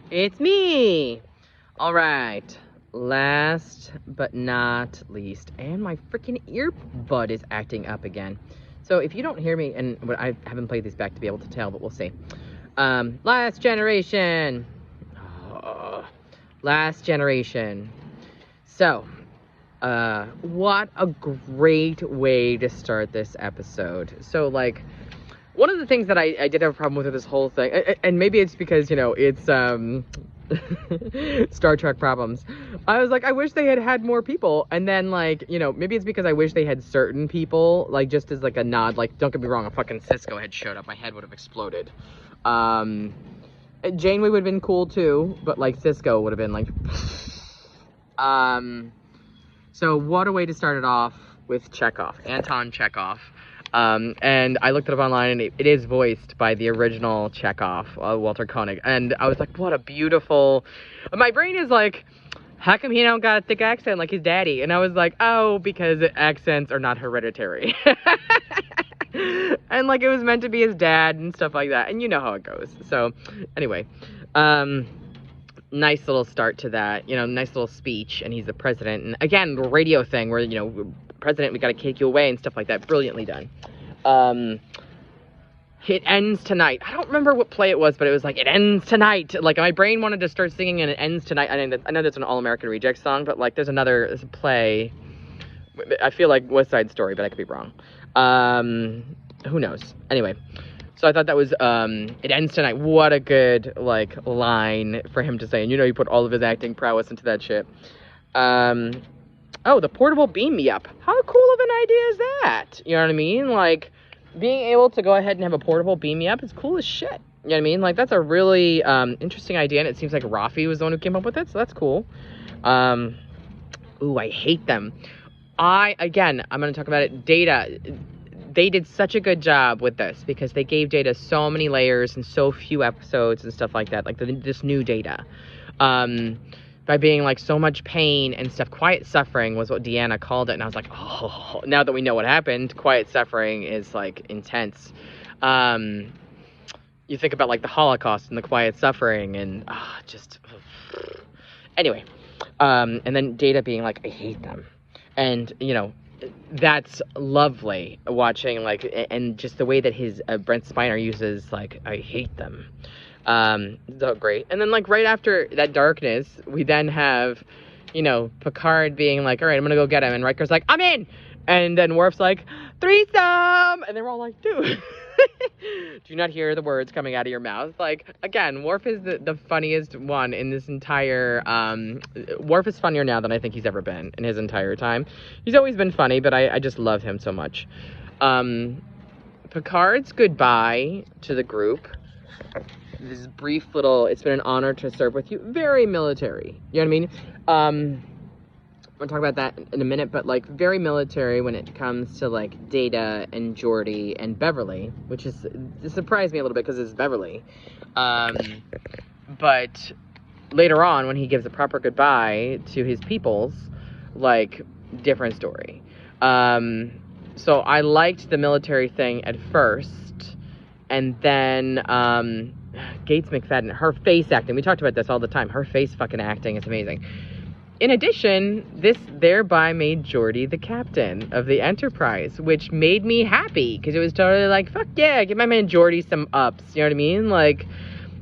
It's me! Alright, last but not least, and my freaking earbud is acting up again. So if you don't hear me, and I haven't played these back to be able to tell, but we'll see. Last Generation! Last Generation. So, what a great way to start this episode. So, like, one of the things that I did have a problem with this whole thing, and maybe it's because, it's, Star Trek problems. I was like, I wish they had more people, and then, like, maybe it's because I wish they had certain people, like, just as, like, a nod, like, don't get me wrong, if fucking Cisco had showed up, my head would have exploded. Janeway would have been cool, too, but, like, Cisco would have been, like, so what a way to start it off with Chekhov, Anton Chekhov. And I looked it up online, and it is voiced by the original Chekhov, Walter Koenig. And I was like, what a beautiful... My brain is like, how come he don't got a thick accent like his daddy? And I was like, oh, because accents are not hereditary. And, like, it was meant to be his dad and stuff like that. And you know how it goes. So, anyway. Nice little start to that. Nice little speech. And he's the president. And, again, the radio thing where, president, we gotta kick you away and stuff like that. Brilliantly done. It ends tonight. I don't remember what play it was, but it was like, it ends tonight. Like, my brain wanted to start singing and it ends tonight. I know that's an All-American Rejects song, but, like, there's a play. I feel like West Side Story, but I could be wrong. Who knows? Anyway. So I thought that was, it ends tonight. What a good, like, line for him to say. And he put all of his acting prowess into that shit. Oh, the portable beam me up. How cool of an idea is that? You know what I mean? Like, being able to go ahead and have a portable beam me up is cool as shit. You know what I mean? Like, that's a really interesting idea, and it seems like Rafi was the one who came up with it, so that's cool. Ooh, I hate them. I'm going to talk about it. Data. They did such a good job with this because they gave Data so many layers and so few episodes and stuff like that. Like, this new Data. By being, like, so much pain and stuff. Quiet suffering was what Deanna called it. And I was like, oh, now that we know what happened, quiet suffering is, like, intense. You think about, like, the Holocaust and the quiet suffering and anyway. And then Data being like, I hate them. And, that's lovely watching, like, and just the way that his Brent Spiner uses, like, I hate them. So great. And then, like, right after that darkness, we then have, Picard being like, all right, I'm gonna go get him. And Riker's like, I'm in! And then Worf's like, threesome! And they're all like, dude. Do you not hear the words coming out of your mouth? Like, again, Worf is the funniest one in this entire, Worf is funnier now than I think he's ever been in his entire time. He's always been funny, but I just love him so much. Picard's goodbye to the group. This brief little, it's been an honor to serve with you. Very military. You know what I mean? We'll talk about that in a minute, but, like, very military when it comes to, like, Data and Geordi and Beverly, which surprised me a little bit because it's Beverly. But later on, when he gives a proper goodbye to his peoples, like, different story. So I liked the military thing at first, and then, Gates McFadden, her face acting, we talked about this all the time, her face fucking acting is amazing. In addition, this thereby made Geordi the captain of the Enterprise, which made me happy, because it was totally like, fuck yeah, give my man Geordi some ups, you know what I mean? Like,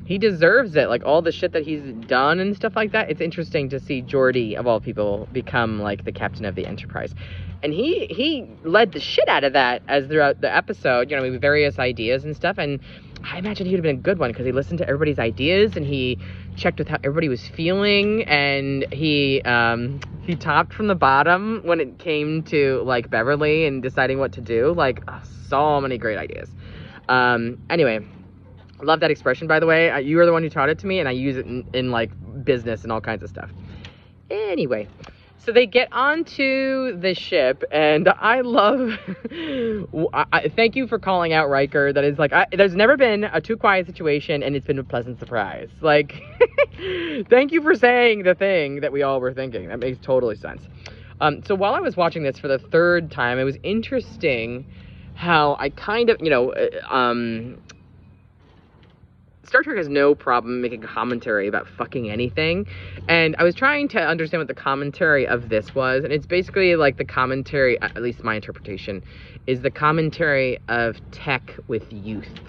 he deserves it, like, all the shit that he's done and stuff like that. It's interesting to see Geordi, of all people, become, like, the captain of the Enterprise. And he led the shit out of that as throughout the episode, with various ideas and stuff, and I imagine he would have been a good one, because he listened to everybody's ideas, and he checked with how everybody was feeling, and he topped from the bottom when it came to, like, Beverly and deciding what to do. Like, so many great ideas. Anyway, I love that expression, by the way. You were the one who taught it to me, and I use it in like, business and all kinds of stuff. Anyway, so they get onto the ship, and I love... thank you for calling out Riker. That is, like, there's never been a too quiet situation, and it's been a pleasant surprise. Like, thank you for saying the thing that we all were thinking. That makes totally sense. So while I was watching this for the third time, it was interesting how I kind of, Star Trek has no problem making a commentary about fucking anything. And I was trying to understand what the commentary of this was. And it's basically like the commentary, at least my interpretation, is the commentary of tech with youth.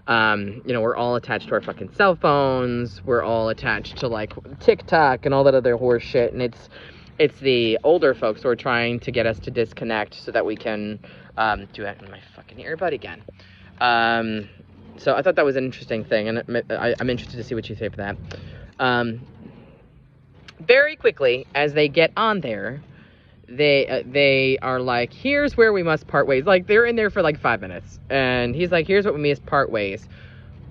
You know, we're all attached to our fucking cell phones. We're all attached to, like, TikTok and all that other horse shit. And it's the older folks who are trying to get us to disconnect so that we can do it in my fucking earbud again. So I thought that was an interesting thing, and I'm interested to see what you say for that. Very quickly, as they get on there, they are like, here's where we must part ways. Like, they're in there for like 5 minutes, and he's like, here's what we must part ways.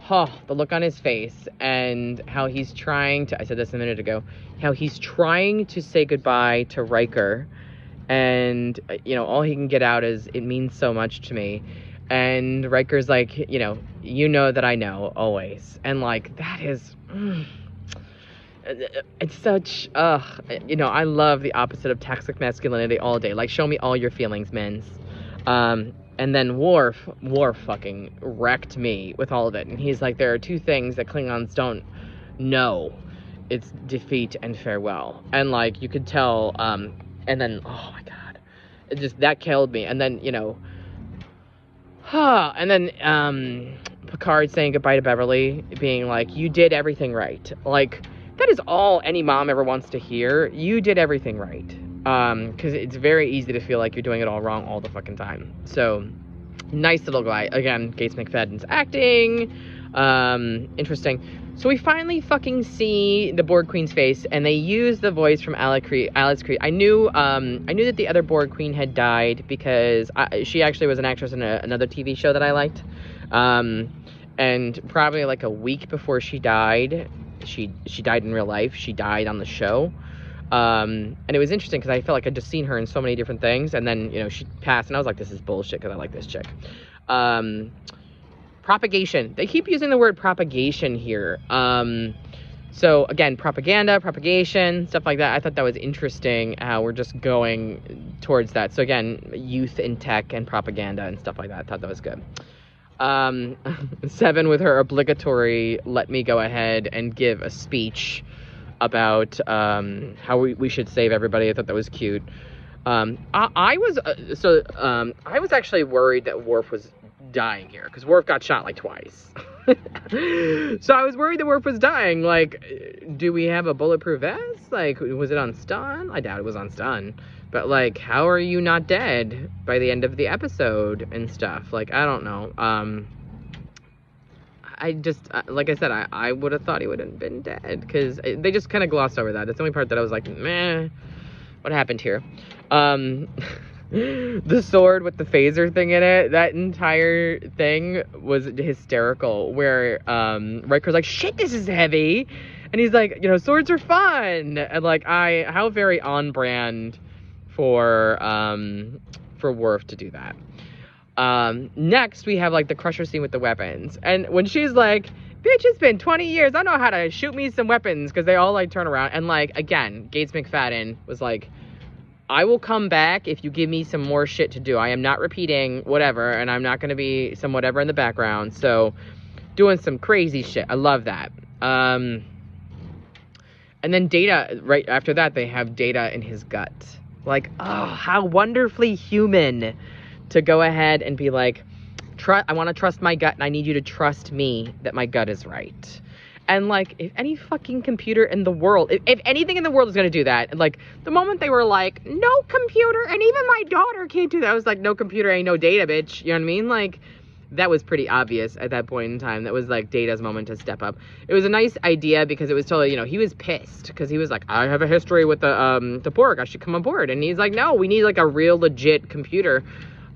Oh, the look on his face, and how he's trying to, I said this a minute ago, how he's trying to say goodbye to Riker, and, you know, all he can get out is, it means so much to me. And Riker's like, you know that I know, always. And, like, that is, it's such, you know, I love the opposite of toxic masculinity all day. Like, show me all your feelings, mens. And then Worf fucking wrecked me with all of it. And he's like, there are two things that Klingons don't know. It's defeat and farewell. And, like, you could tell, and then, oh my God, it just, that killed me. And then, you know, and then Picard saying goodbye to Beverly, being like, you did everything right. Like, that is all any mom ever wants to hear. You did everything right. Because it's very easy to feel like you're doing it all wrong all the fucking time. So, nice little guy. Again, Gates McFadden's acting. Interesting. So we finally fucking see the Borg Queen's face, and they use the voice from Alice Creed. I knew that the other Borg Queen had died because she actually was an actress in another TV show that I liked. And probably like a week before she died, she died in real life. She died on the show. And it was interesting because I felt like I'd just seen her in so many different things, and then, you know, she passed, and I was like, this is bullshit because I like this chick. Propagation. They keep using the word propagation here. So again, propagation, stuff like that. I thought that was interesting how we're just going towards that. So again, youth in tech and propaganda and stuff like that. I thought that was good. 7 with her obligatory let me go ahead and give a speech about how we should save everybody. I thought that was cute. I was actually worried that Worf was dying here, because Worf got shot like twice. So I was worried that Worf was dying. Like, do we have a bulletproof vest? Like, was it on stun? I doubt it was on stun. But, like, how are you not dead by the end of the episode and stuff? Like, I don't know. I just, like I said, I would have thought he would have been dead, because they just kind of glossed over that. That's the only part that I was like, meh, what happened here? The sword with the phaser thing in it, that entire thing was hysterical, where Riker's like, shit, this is heavy, and he's like, you know, swords are fun, and like, how very on brand for Worf to do that. Next we have like the Crusher scene with the weapons, and when she's like, bitch, it's been 20 years, I know how to shoot me some weapons, because they all like turn around, and like, again, Gates McFadden was like, I will come back if you give me some more shit to do. I am not repeating whatever, and I'm not going to be some whatever in the background. So, doing some crazy shit. I love that. And then Data, right after that, they have Data in his gut. Like, oh, how wonderfully human to go ahead and be like, I want to trust my gut, and I need you to trust me that my gut is right. And, like, if any fucking computer in the world, if anything in the world is going to do that, like, the moment they were like, no computer, and even my daughter can't do that, I was like, no computer ain't no Data, bitch. You know what I mean? Like, that was pretty obvious at that point in time. That was, like, Data's moment to step up. It was a nice idea because it was totally, you know, he was pissed because he was like, I have a history with the Borg. I should come aboard. And he's like, no, we need, like, a real legit computer.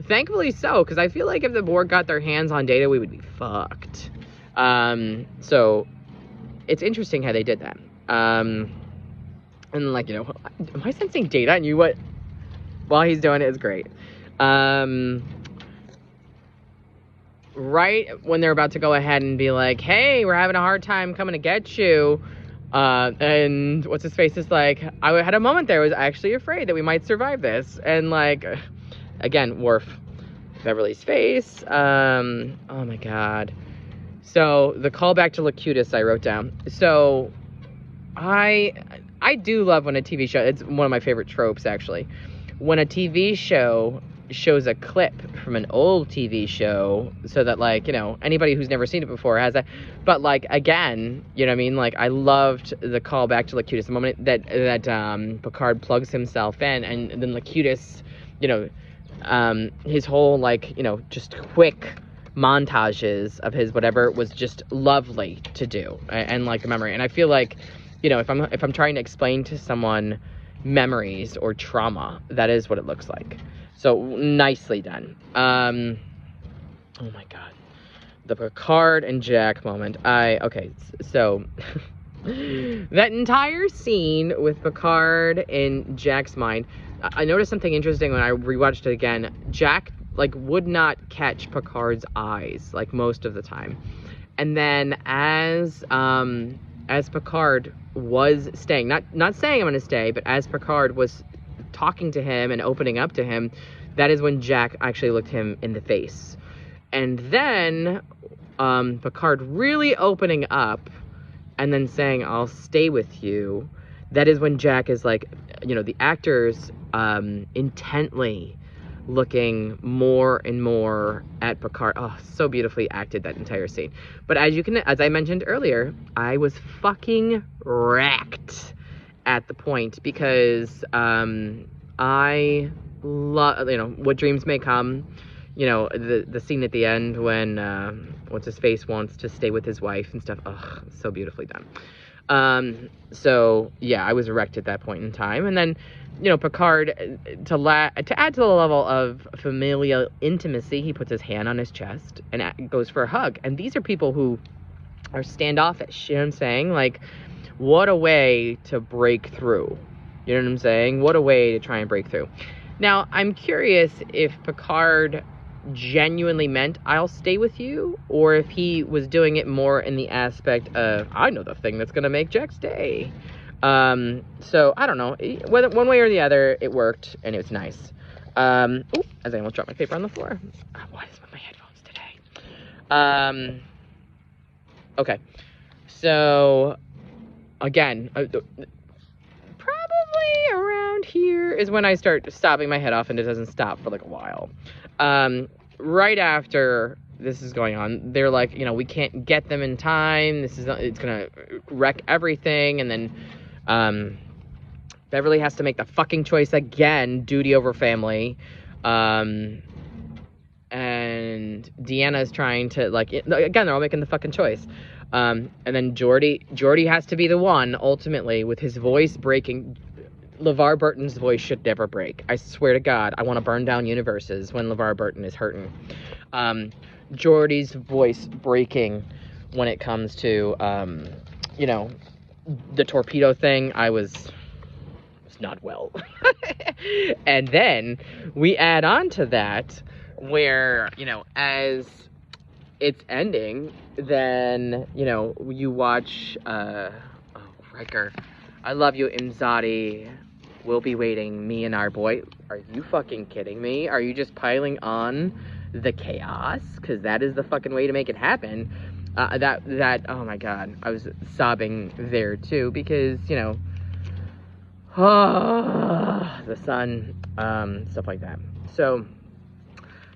Thankfully so, because I feel like if the Borg got their hands on Data, we would be fucked. So it's interesting how they did that. And, like, you know, am I sensing Data? And you what? While he's doing it is great. Right when they're about to go ahead and be like, hey, we're having a hard time coming to get you. And what's his face is like, I had a moment there, I was actually afraid that we might survive this. And, like, again, Worf, Beverly's face. Oh my God. So the callback to Locutus I wrote down. So I do love when a TV show, it's one of my favorite tropes actually, when a TV show shows a clip from an old TV show so that, like, you know, anybody who's never seen it before has that. But, like, again, you know what I mean? Like, I loved the callback to Locutus, the moment that Picard plugs himself in, and then Locutus, you know, his whole, like, you know, just quick montages of his whatever was just lovely to do, and like the memory. And I feel like, you know, if I'm trying to explain to someone memories or trauma, that is what it looks like. So nicely done. Oh my god, the Picard and Jack moment. So that entire scene with Picard in Jack's mind, I noticed something interesting when I rewatched it again. Jack, like, would not catch Picard's eyes, like, most of the time. And then as Picard was staying, not saying I'm gonna stay, but as Picard was talking to him and opening up to him, that is when Jack actually looked him in the face. And then Picard really opening up and then saying, "I'll stay with you," that is when Jack is, like, you know, the actors intently looking more and more at Picard. Oh, so beautifully acted, that entire scene. But as I mentioned earlier, I was fucking wrecked at the point, because I love, you know, What Dreams May Come, you know, the scene at the end when what's his face wants to stay with his wife and stuff. Oh, so beautifully done. So yeah, I was wrecked at that point in time. And then, you know, Picard, to add to the level of familial intimacy, he puts his hand on his chest and goes for a hug. And these are people who are standoffish, you know what I'm saying? Like, what a way to break through. You know what I'm saying? What a way to try and break through. Now, I'm curious if Picard genuinely meant, "I'll stay with you," or if he was doing it more in the aspect of, "I know the thing that's going to make Jack stay." So I don't know, whether one way or the other, it worked, and it was nice. As I almost dropped my paper on the floor. What is with my headphones today? Okay. So, again, probably around here is when I start stopping my head off, and it doesn't stop for like a while. Right after this is going on, they're like, you know, we can't get them in time. It's gonna wreck everything. And then Beverly has to make the fucking choice again, duty over family. And Deanna's trying to, like, again, they're all making the fucking choice. And then Geordi has to be the one, ultimately, with his voice breaking. LeVar Burton's voice should never break. I swear to God, I want to burn down universes when LeVar Burton is hurting. Geordi's voice breaking when it comes to, you know, the torpedo thing. I was not well. And then we add on to that where, you know, as it's ending, then, you know, you watch, Riker, "I love you, Imzadi. We'll be waiting, me and our boy." Are you fucking kidding me? Are you just piling on the chaos? Because that is the fucking way to make it happen. Oh my God, I was sobbing there too, because, you know, the sun, stuff like that. So,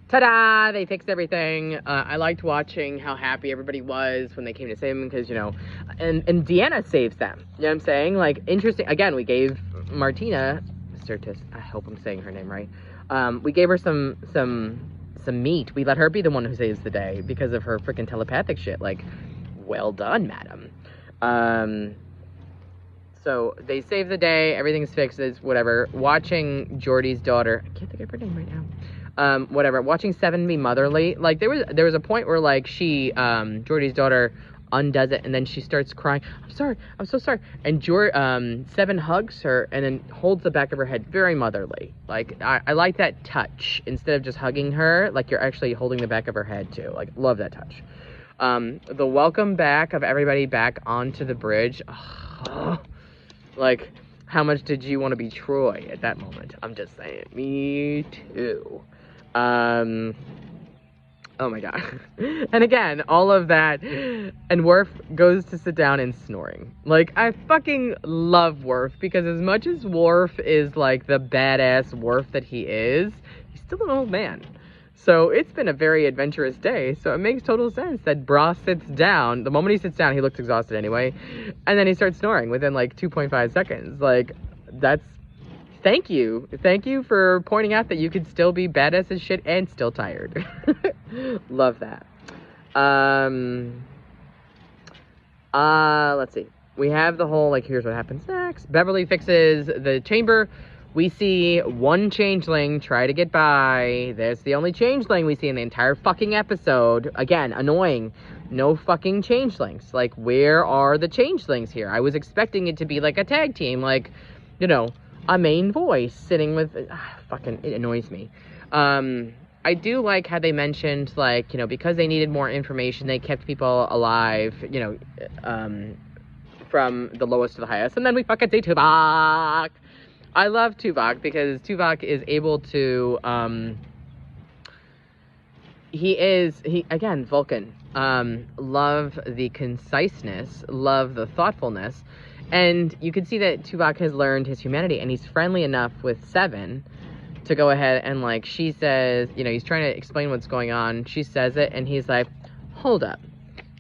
ta-da! They fixed everything. I liked watching how happy everybody was when they came to save him, because, you know, and Deanna saves them. You know what I'm saying? Like, interesting. Again, we gave Martina, Sirtis, I hope I'm saying her name right. We gave her some meat. We let her be the one who saves the day because of her freaking telepathic shit. Like, well done, madam. So they save the day. Everything's fixed. It's whatever. Watching Geordi's daughter, I can't think of her name right now. Whatever. Watching Seven be motherly. Like, there was a point where, like, she, Geordi's daughter undoes it, and then she starts crying. "I'm sorry. I'm so sorry." And Seven hugs her and then holds the back of her head, very motherly. Like, I like that touch. Instead of just hugging her, like, you're actually holding the back of her head too. Like, love that touch. The welcome back of everybody back onto the bridge. Like, how much did you want to be Troy at that moment? I'm just saying. Me too. Oh my god. And again, all of that. And Worf goes to sit down and snoring. Like, I fucking love Worf because as much as Worf is like the badass Worf that he is, he's still an old man. So it's been a very adventurous day. So it makes total sense that Bra sits down. The moment he sits down, he looks exhausted anyway. And then he starts snoring within like 2.5 seconds. Like, that's... Thank you. Thank you for pointing out that you could still be badass as shit and still tired. Love that. Let's see. We have the whole, like, here's what happens next. Beverly fixes the chamber. We see one changeling try to get by. That's the only changeling we see in the entire fucking episode. Again, annoying. No fucking changelings. Like, where are the changelings here? I was expecting it to be like a tag team. Like, you know, a main voice sitting with... fucking, it annoys me. I do like how they mentioned, like, you know, because they needed more information, they kept people alive, you know, from the lowest to the highest. And then we fucking see Tuvok. I love Tuvok because Tuvok is able to, again, Vulcan. Love the conciseness, love the thoughtfulness. And you can see that Tuvok has learned his humanity, and he's friendly enough with Seven to go ahead and, like, she says, you know, he's trying to explain what's going on. She says it, and he's like, hold up,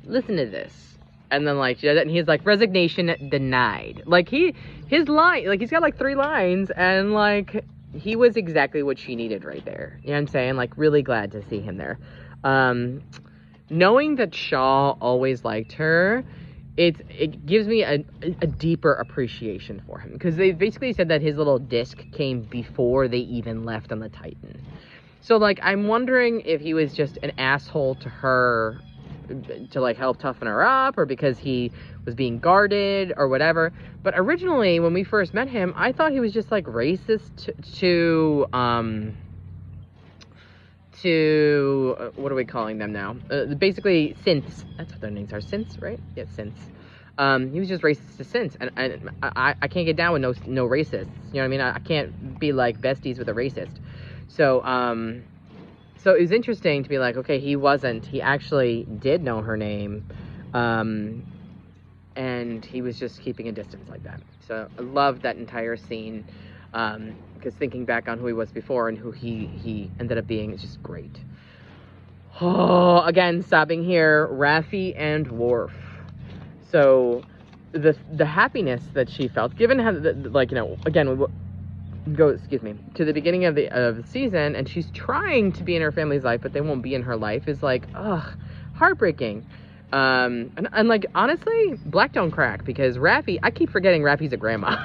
listen to this. And then, like, she does it, and he's like, resignation denied. Like, his line, like, he's got, like, 3 lines, and, like, he was exactly what she needed right there. You know what I'm saying? Like, really glad to see him there. Knowing that Shaw always liked her, it gives me a deeper appreciation for him, because they basically said that his little disc came before they even left on the Titan. So, like, I'm wondering if he was just an asshole to her to, like, help toughen her up, or because he was being guarded or whatever. But originally, when we first met him, I thought he was just, like, racist to what are we calling them now? Basically, synths. That's what their names are. Synths, right? Yeah, synths. He was just racist to synths. And I can't get down with no racists. You know what I mean? I can't be, like, besties with a racist. So, so it was interesting to be like, okay, he wasn't. He actually did know her name. And he was just keeping a distance like that. So I love that entire scene. Because thinking back on who he was before and who he ended up being is just great. Oh, again, sobbing here, Raffi and Worf. So the happiness that she felt, given how, like, you know, again, excuse me, to the beginning of the season, and she's trying to be in her family's life, but they won't be in her life, is like, ugh, heartbreaking. And like, honestly, black don't crack, because Raffi, I keep forgetting Raffi's a grandma.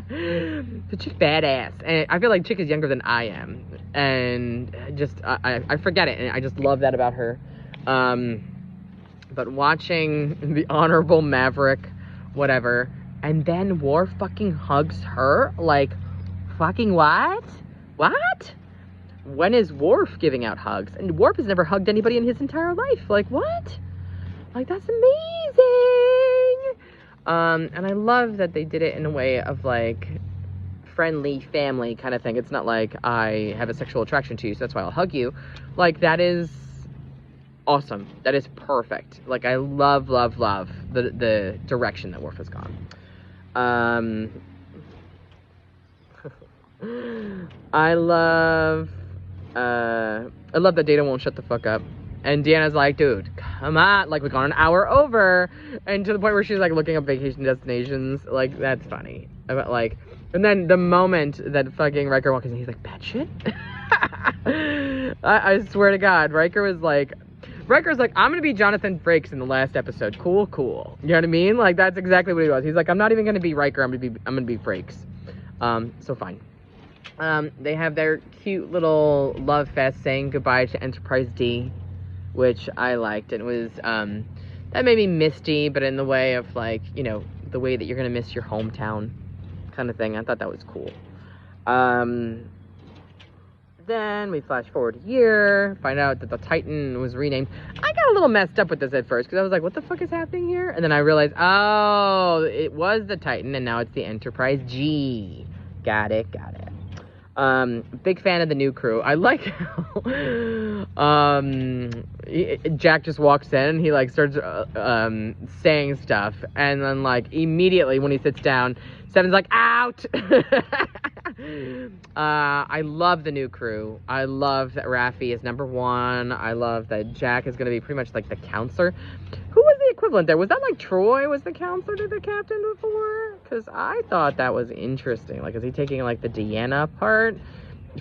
The chick badass, and I feel like chick is younger than I am, and just, I forget it, and I just love that about her. But watching the Honorable Maverick, whatever, and then Worf fucking hugs her, like, fucking what? What? When is Worf giving out hugs? And Worf has never hugged anybody in his entire life. Like, what? Like, that's amazing! And I love that they did it in a way of, like, friendly family kind of thing. It's not like, I have a sexual attraction to you, so that's why I'll hug you. Like, that is awesome. That is perfect. Like, I love, love, love the direction that Worf has gone. I love that Data won't shut the fuck up. And Deanna's like, dude, come on. Like, we've gone an hour over. And to the point where she's, like, looking up vacation destinations. Like, that's funny. But, like, and then the moment that fucking Riker walks in, he's like, bad shit? I swear to God, Riker's like, I'm gonna be Jonathan Frakes in the last episode. Cool, cool. You know what I mean? Like, that's exactly what he was. He's like, I'm not even gonna be Riker, I'm gonna be Frakes. So fine. They have their cute little love fest saying goodbye to Enterprise D, which I liked. And it was, that made me misty, but in the way of, like, you know, the way that you're gonna miss your hometown kind of thing. I thought that was cool. Then we flash forward a year, find out that the Titan was renamed. I got a little messed up with this at first, because I was like, what the fuck is happening here? And then I realized, oh, it was the Titan, and now it's the Enterprise G. Got it. Big fan of the new crew. I like how Jack just walks in and he like starts saying stuff, and then like immediately when he sits down, Seven's like, out. I love the new crew. I love that Raffi is #1. I love that Jack is going to be pretty much like the counselor. Who was the equivalent there? Was that like Troy was the counselor to the captain before? Because I thought that was interesting. Like, is he taking like the Deanna part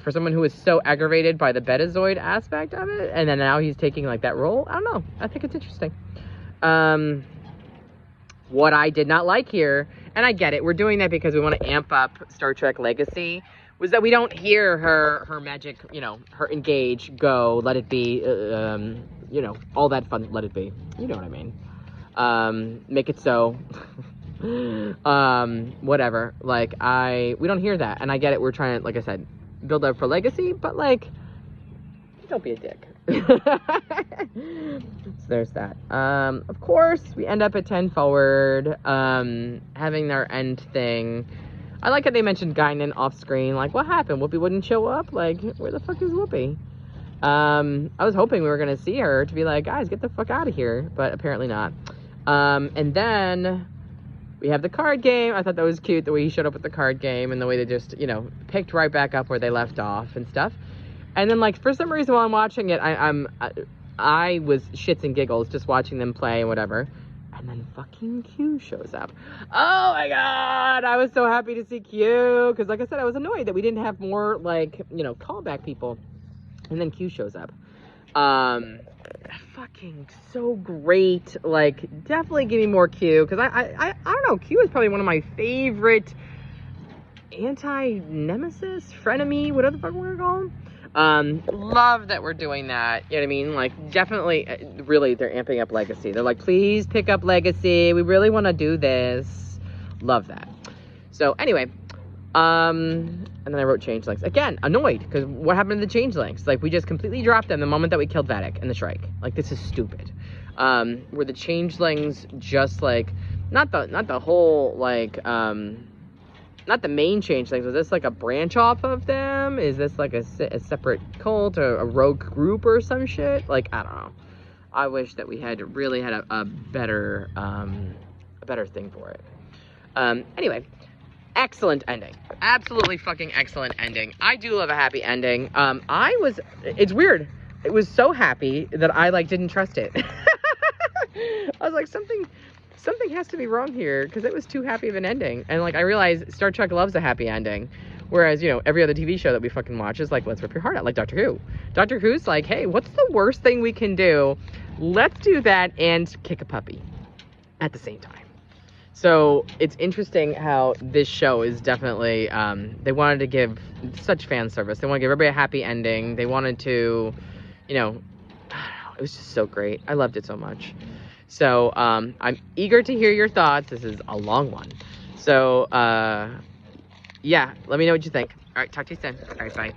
for someone who is so aggravated by the Betazoid aspect of it, and then now he's taking like that role? I don't know. I think it's interesting. What I did not like here, and I get it, we're doing that because we want to amp up Star Trek Legacy, was that we don't hear her magic, you know, her engage, go, let it be, you know, all that fun, let it be. You know what I mean. Make it so. Whatever. Like, we don't hear that, and I get it, we're trying to, like I said, build up for Legacy, but, like, don't be a dick. So there's that. Of course, we end up at 10 forward, having our end thing. I like how they mentioned Guinan off screen. Like, what happened? Whoopi wouldn't show up? Like, where the fuck is Whoopi? I was hoping we were gonna see her to be like, guys, get the fuck out of here, but apparently not. And then we have the card game. I thought that was cute, the way he showed up with the card game and the way they just, you know, picked right back up where they left off and stuff. And then, like, for some reason while I'm watching it, I was shits and giggles just watching them play and whatever. And then fucking Q shows up. Oh my god! I was so happy to see Q. Because, like I said, I was annoyed that we didn't have more, like, you know, callback people. And then Q shows up. Fucking so great. Like, definitely give me more Q. Because I don't know. Q is probably one of my favorite anti-nemesis, frenemy, whatever the fuck we're gonna call him. Love that we're doing that. You know what I mean? Like, definitely, really, they're amping up Legacy. They're like, please pick up Legacy. We really want to do this. Love that. So, anyway, and then I wrote Changelings. Again, annoyed, because what happened to the Changelings? Like, we just completely dropped them the moment that we killed Vadic in the Shrike. Like, this is stupid. Were the Changelings just, like, not the whole, like, not the main Changelings. Was this like a branch off of them? Is this like a separate cult or a rogue group or some shit? Like, I don't know. I wish that we had really had a better thing for it. Anyway, excellent ending. Absolutely fucking excellent ending. I do love a happy ending. It's weird. It was so happy that I like didn't trust it. I was like, something has to be wrong here, because it was too happy of an ending. And, like, I realized Star Trek loves a happy ending. Whereas, you know, every other TV show that we fucking watch is like, let's rip your heart out, like Doctor Who. Doctor Who's like, hey, what's the worst thing we can do? Let's do that and kick a puppy at the same time. So it's interesting how this show is definitely, they wanted to give such fan service. They want to give everybody a happy ending. They wanted to, you know, it was just so great. I loved it so much. So, I'm eager to hear your thoughts. This is a long one. So, yeah, let me know what you think. All right, talk to you soon. All right, bye.